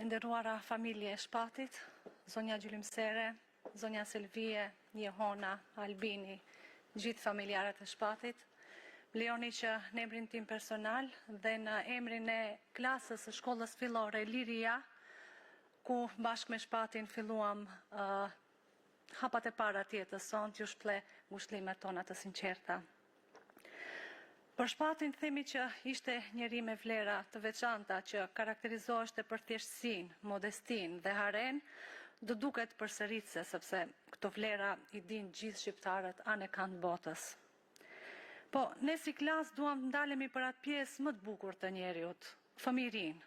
nderuara familje e Shpatit, zonja Gjylimsere, zonja Selvie, Jehona, Albini, gjithë familjarët e Shpatit, lejoni që në emrin tim personal dhe në emrin e klasës së shkollës fillore Liria, ku bashkë me Shpatin filluam hapat e para të jetës son, t'ju shple ngushëllimet tona të sinqerta. Për Shpatin themi që ishte njeri me vlera të veçanta që karakterizoheshte për thjeshtësinë, modestinë dhe haren, do duket përsëritse sepse këto vlera i din gjithë shqiptarët anë e kanë botës. Po, ne si klasë duam të ndalemi për atë pjesë më të bukur të njeriut, fëmijërinë,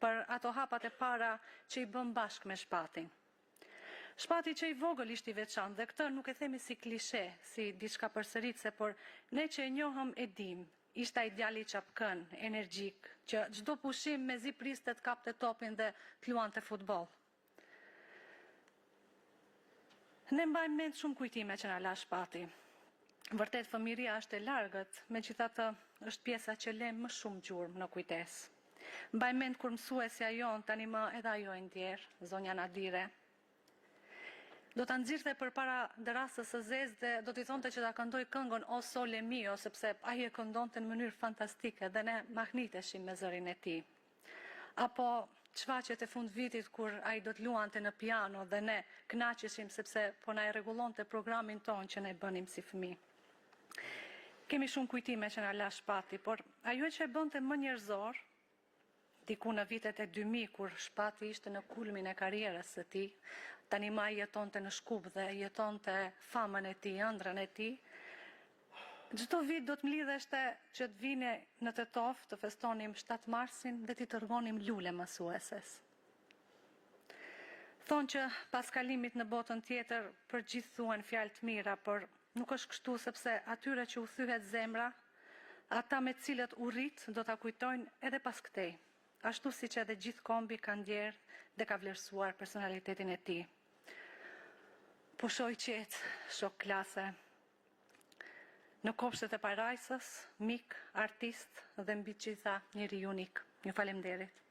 për ato hapat e para që i bëm bashkë me Shpatin. Shpati që i vogël ishte i veçantë dhe këtë nuk e themi si klishe, si diçka përsëritse, por ne që e njohëm e dim, ishte ai djali i çapkën, energjik, që çdo pushim mezi priste të kapte topin dhe të luante futboll. Ne mbajmë mend shumë kujtime që na la Shpati. Vërtet fëmijëria është e largët, megjithatë është pjesa që lë më shumë gjurmë në kujtesë. Mbaj mend kur mësuesja jon, tani më edhe ajo e ndjer, zonja Nadire, do ta nxirrte përpara derasës së zezë dhe do t'i thonte që ta këndoj këngën O Sole Mio, sepse ai e këndonte në mënyrë fantastike dhe ne mahniteshim me zërin e tij. Apo çfaqjet e fund vitit kur ai do të luante në piano dhe ne kënaqeshim sepse po na e rregullonte programin ton që ne bënim si fëmijë. Kemi shumë kujtime që na la Shpati, por ajo që e bënte më njerëzor, diku në vitet e 2000 kur Shpati ishte në kulmin e karrierës së tij, tani më ai jetonte në Shkup dhe jetonte famën e tij, ëndrrën e tij. Çdo vit do të mlidheshte që të vini në Tetov të festonim 7 Marsin dhe t'i tërgonim lule mësueses. Thonë që pas kalimit në botën tjetër për gjithë thuhen fjalë të mira, por nuk është kështu sepse atyre që u thyhet zemra, ata me të cilët u rrit do ta kujtojnë edhe pas këtej. Ashtu si që edhe gjithë kombi ka ndjerë dhe ka vlerësuar personalitetin e tij. Pushoj qetë, shok klase, në kopshtet e parajsës, mik, artist dhe mbi gjitha njeri unik. Ju faleminderit.